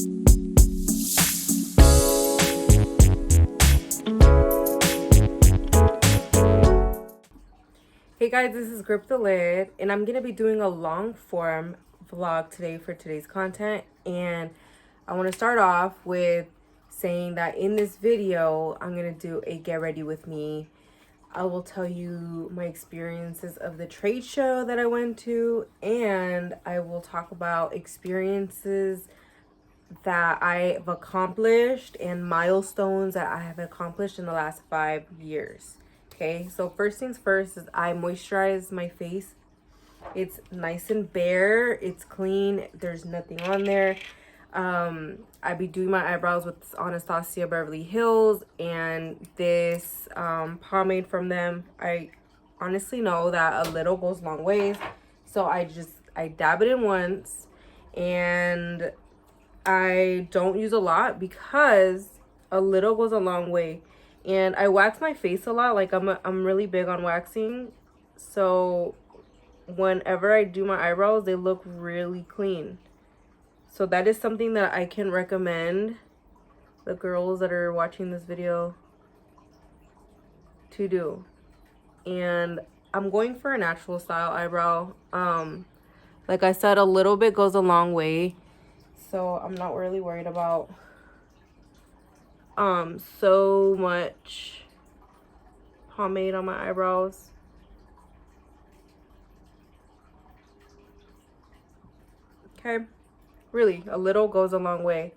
Hey guys, this is Grip the Lid, and I'm gonna be doing a long form vlog today for today's content. And I want to start off with saying that in this video, I'm gonna do a get ready with me. I will tell you my experiences of the trade show that I went to, and I will talk about experiences that I've accomplished and milestones that I have accomplished in the last 5 years. Okay, so first things first is I moisturize my face. It's nice and bare, it's clean, there's nothing on there. I be doing my eyebrows with Anastasia Beverly Hills and this pomade from them. I honestly know that a little goes a long ways, so I dab it in once, and I don't use a lot because a little goes a long way. And I wax my face a lot. Like I'm really big on waxing. So whenever I do my eyebrows, they look really clean. So that is something that I can recommend the girls that are watching this video to do. And I'm going for a natural style eyebrow. Like I said, a little bit goes a long way. So I'm not really worried about so much pomade on my eyebrows. Okay, really, a little goes a long way.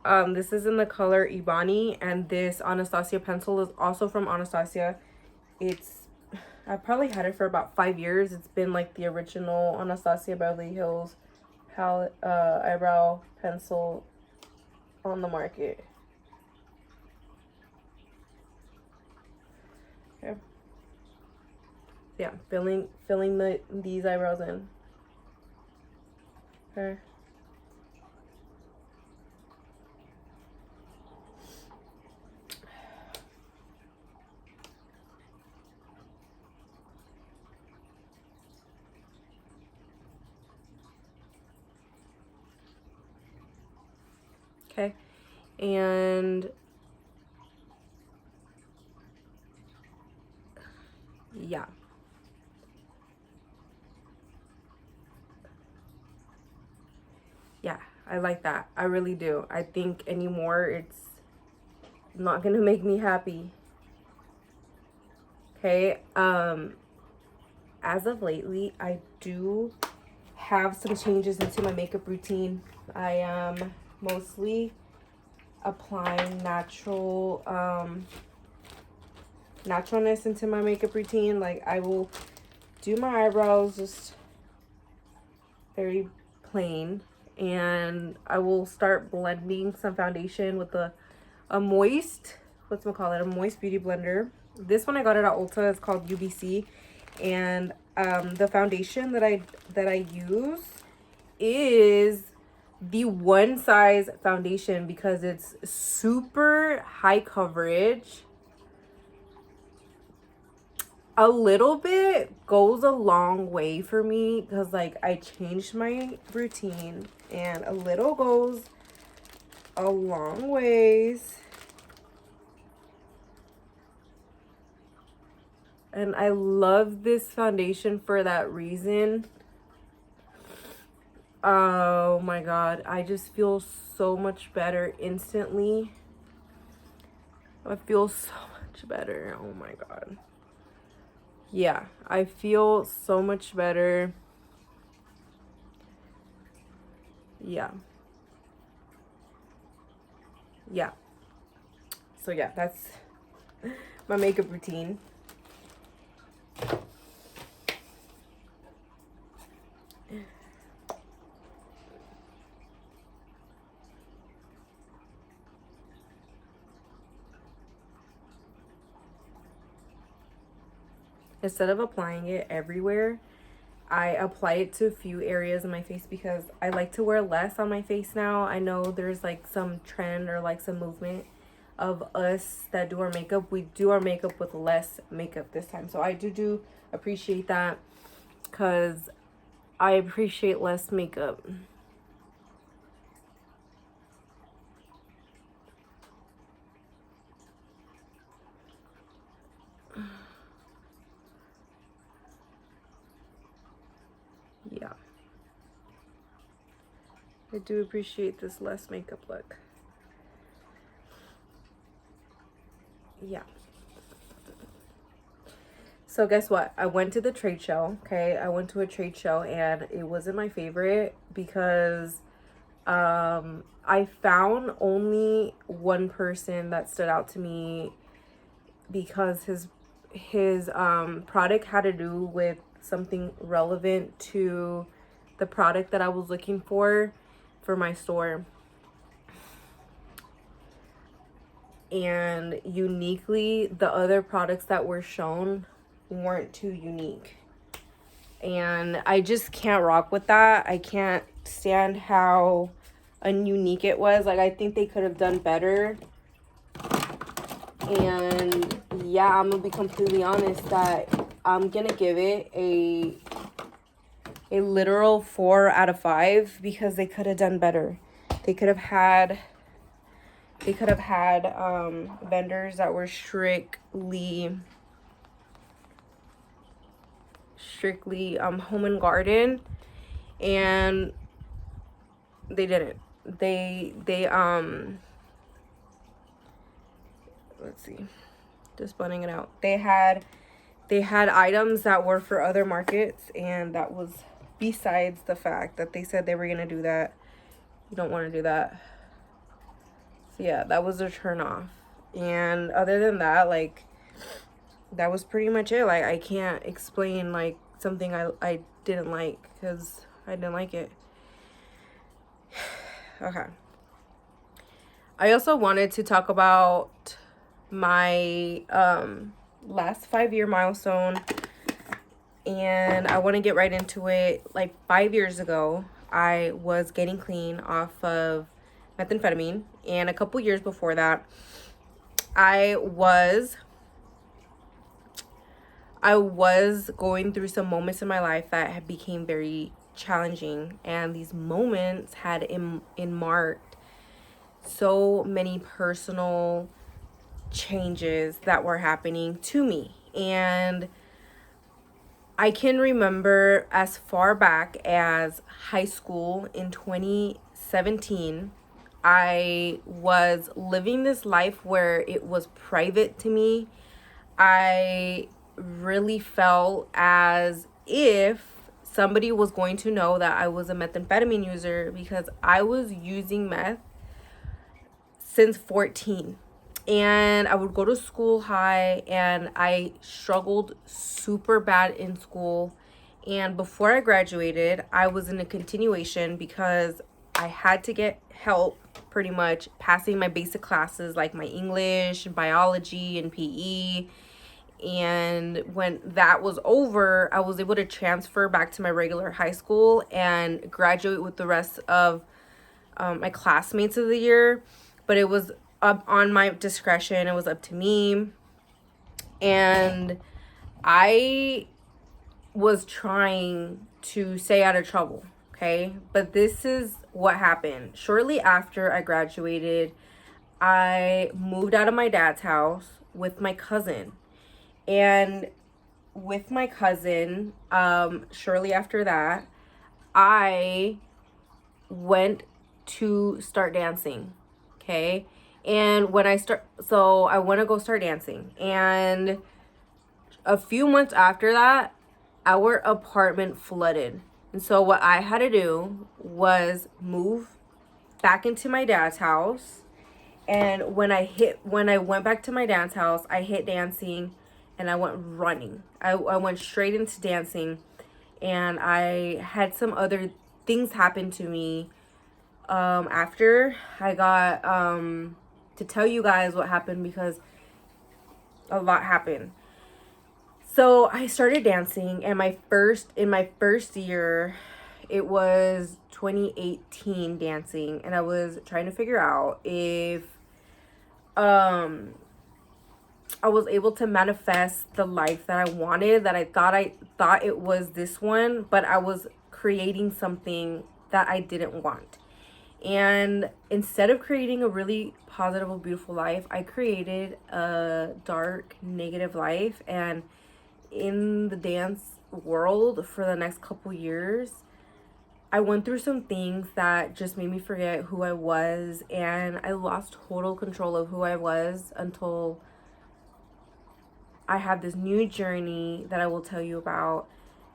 This is in the color Ibani, and this Anastasia pencil is also from Anastasia. I probably had it for about 5 years. It's been like the original Anastasia Beverly Hills palette eyebrow pencil on the market. Okay. Yeah, filling these eyebrows in. Okay. Okay. And yeah. Yeah, I like that. I really do. I think anymore it's not gonna make me happy. Okay. As of lately, I do have some changes into my makeup routine. I am mostly applying naturalness into my makeup routine. Like I will do my eyebrows just very plain, and I will start blending some foundation with a moist, a moist beauty blender. This one I got it at Ulta. It's called UBC, and the foundation that I use is the one size foundation because it's super high coverage. A little bit goes a long way for me because like I changed my routine, and a little goes a long ways. And I love this foundation for that reason. Oh my god, I just feel so much better instantly. I feel so much better. Oh my god. Yeah, I feel so much better. Yeah. Yeah. So yeah, that's my makeup routine. Instead of applying it everywhere, I apply it to a few areas in my face because I like to wear less on my face now. I know there's like some trend or like some movement of us that do our makeup. We do our makeup with less makeup this time. So I do appreciate that because I appreciate less makeup. I do appreciate this less makeup look. Yeah. So guess what? I went to the trade show, okay? I went to a trade show and it wasn't my favorite because I found only one person that stood out to me because his product had to do with something relevant to the product that I was looking for my store. And uniquely, the other products that were shown weren't too unique. And I just can't rock with that. I can't stand how ununique it was. Like, I think they could have done better. And yeah, I'm gonna be completely honest that I'm gonna give it a literal 4 out of 5 because they could have done better. They could have had vendors that were strictly home and garden, and they didn't. They let's see, just blending it out. They had items that were for other markets, and that was besides the fact that they said they were gonna do that. You don't want to do that. So yeah, that was a turn off. And other than that, like, that was pretty much it. Like, I can't explain like something I didn't like because I didn't like it. Okay. I also wanted to talk about my last 5-year milestone, and I want to get right into it. Like, 5 years ago, I was getting clean off of methamphetamine, and a couple years before that, I was going through some moments in my life that had became very challenging, and these moments had marked so many personal changes that were happening to me. And I can remember as far back as high school in 2017, I was living this life where it was private to me. I really felt as if somebody was going to know that I was a methamphetamine user because I was using meth since 14. And I would go to school high, and I struggled super bad in school. And before I graduated, I was in a continuation because I had to get help pretty much passing my basic classes like my English, biology, and PE. And when that was over, I was able to transfer back to my regular high school and graduate with the rest of my classmates of the year. But it was up on my discretion. It was up to me. And I was trying to stay out of trouble, okay? But this is what happened. Shortly after I graduated, I moved out of my dad's house with my cousin. And with my cousin, shortly after that, I went to start dancing, okay? And when I want to go start dancing. And a few months after that, our apartment flooded. And so what I had to do was move back into my dad's house. And when I went back to my dad's house, I hit dancing and I went running. I went straight into dancing, and I had some other things happen to me after I got to tell you guys what happened because a lot happened. So I started dancing, and in my first year, it was 2018 dancing, and I was trying to figure out if I was able to manifest the life that I wanted, that I thought it was this one, but I was creating something that I didn't want. And instead of creating a really positive, beautiful life, I created a dark, negative life. And in the dance world for the next couple years, I went through some things that just made me forget who I was, and I lost total control of who I was until I have this new journey that I will tell you about,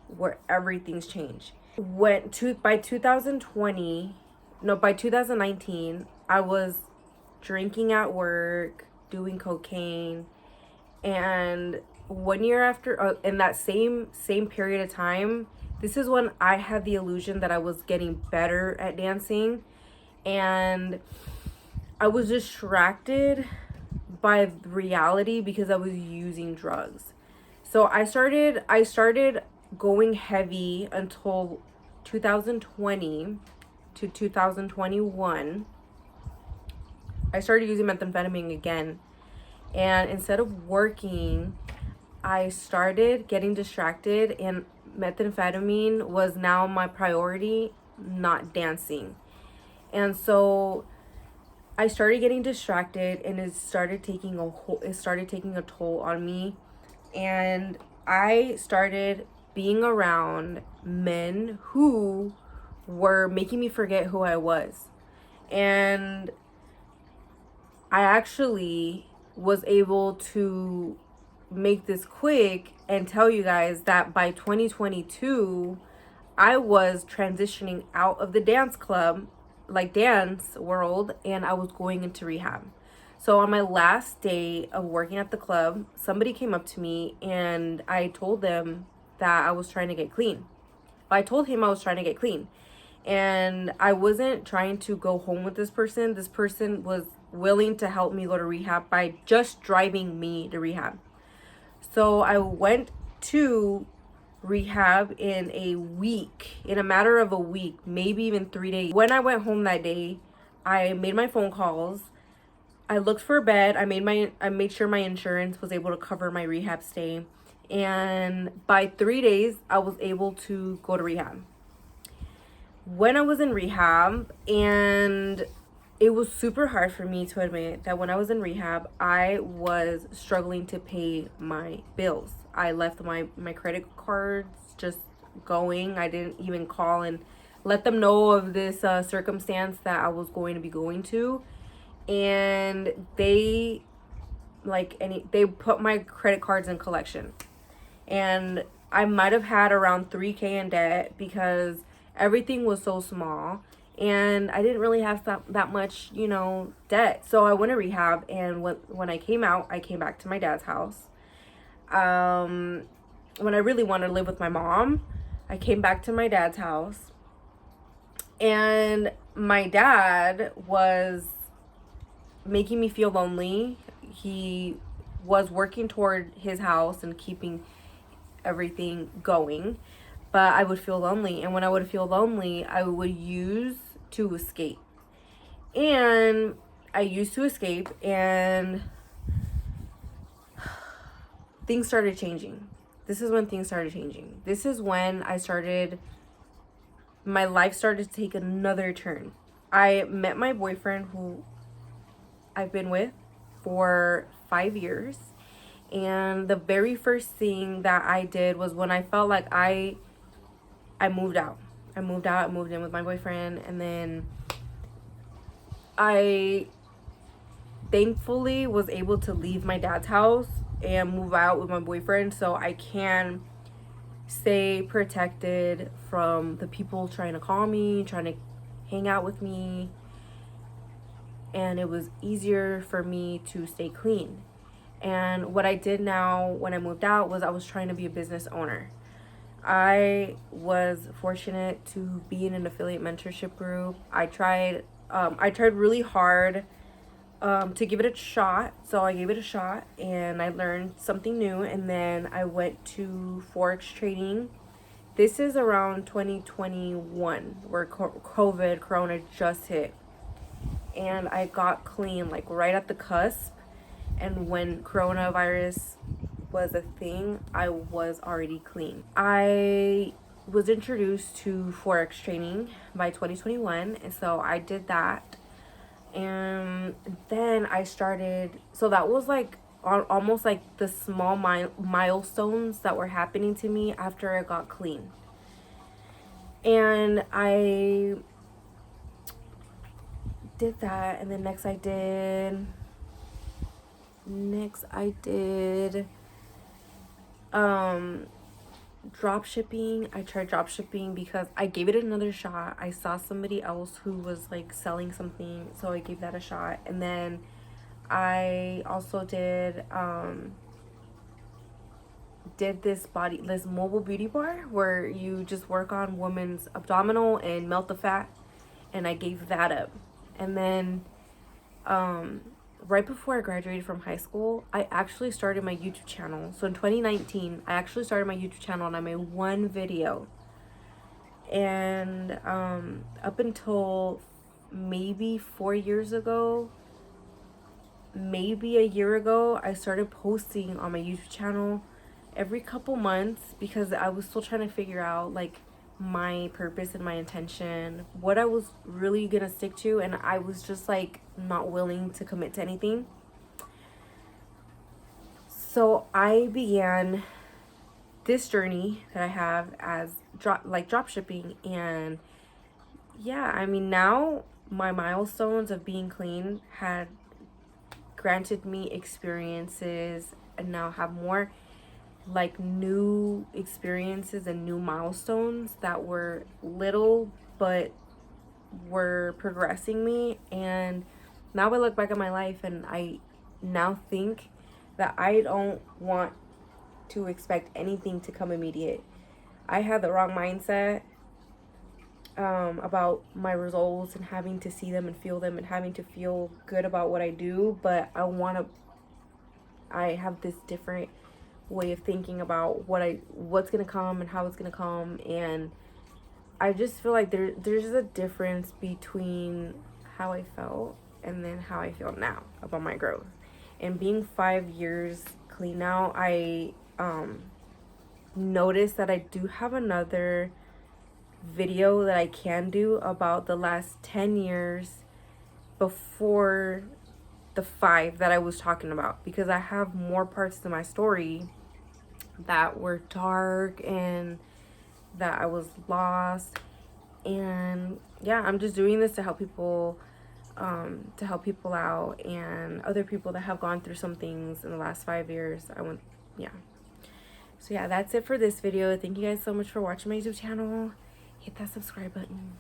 where everything's changed. By 2020, no, by 2019, I was drinking at work, doing cocaine, and 1 year after, in that same period of time, this is when I had the illusion that I was getting better at dancing, and I was distracted by reality because I was using drugs. So I started going heavy until 2020 to 2021. I started using methamphetamine again. And instead of working, I started getting distracted, and methamphetamine was now my priority, not dancing. And so I started getting distracted, and it started taking a toll on me. And I started being around men who were making me forget who I was. And I actually was able to make this quick and tell you guys that by 2022, I was transitioning out of the dance club, like dance world, and I was going into rehab. So on my last day of working at the club, somebody came up to me and I told them that I was trying to get clean. I told him I was trying to get clean. And I wasn't trying to go home with this person. This person was willing to help me go to rehab by just driving me to rehab. So I went to rehab in a matter of a week, maybe even 3 days. When I went home that day, I made my phone calls. I looked for a bed. I made sure my insurance was able to cover my rehab stay. And by 3 days, I was able to go to rehab. When I was in rehab, and it was super hard for me to admit that when I was in rehab, I was struggling to pay my bills. I left my credit cards just going. I didn't even call and let them know of this circumstance that I was going to be going to. And they put my credit cards in collection. And I might have had around 3K in debt because everything was so small. And I didn't really have that much, debt. So I went to rehab, and when I came out, I came back to my dad's house. When I really wanted to live with my mom, I came back to my dad's house. And my dad was making me feel lonely. He was working toward his house and keeping everything going. But I would feel lonely. And when I would feel lonely, I would use to escape. And I used to escape, and things started changing. This is when things started changing. This is when my life started to take another turn. I met my boyfriend, who I've been with for 5 years. And the very first thing that I did was when I felt like I moved out. I moved in with my boyfriend, and then I thankfully was able to leave my dad's house and move out with my boyfriend so I can stay protected from the people trying to call me, trying to hang out with me. And it was easier for me to stay clean. And what I did now when I moved out was I was trying to be a business owner. I was fortunate to be in an affiliate mentorship group. I tried really hard to give it a shot. So I gave it a shot, and I learned something new. And then I went to Forex trading. This is around 2021, where Corona just hit. And I got clean, like right at the cusp. And when coronavirus was a thing, I was already clean. I was introduced to Forex trading by 2021, and so I did that. And then I started, so that was like almost like the small milestones that were happening to me after I got clean. And I did that, and then next I did drop shipping. I tried drop shipping because I gave it another shot. I saw somebody else who was like selling something, so I gave that a shot. And then I also did this mobile beauty bar where you just work on women's abdominal and melt the fat, and I gave that up. And then um right before I graduated from high school, I actually started my YouTube channel. So in 2019, I actually started my YouTube channel and I made one video. And up until maybe 4 years ago, maybe a year ago, I started posting on my YouTube channel every couple months because I was still trying to figure out like my purpose and my intention, what I was really gonna stick to, and I was just like not willing to commit to anything. So I began this journey that I have as drop shipping. And yeah, I mean, now my milestones of being clean had granted me experiences, and now have more like new experiences and new milestones that were little but were progressing me. And now I look back at my life and I now think that I don't want to expect anything to come immediate. I had the wrong mindset about my results and having to see them and feel them and having to feel good about what I do. But I have this different way of thinking about what's gonna come and how it's gonna come. And I just feel like there's a difference between how I felt and then how I feel now about my growth. And being 5 years clean now, I noticed that I do have another video that I can do about the last 10 years before the 5 that I was talking about, because I have more parts to my story that were dark and that I was lost. And yeah, I'm just doing this to help people out, and other people that have gone through some things in the last 5 years. Yeah. So yeah, that's it for this video. Thank you guys so much for watching my YouTube channel. Hit that subscribe button.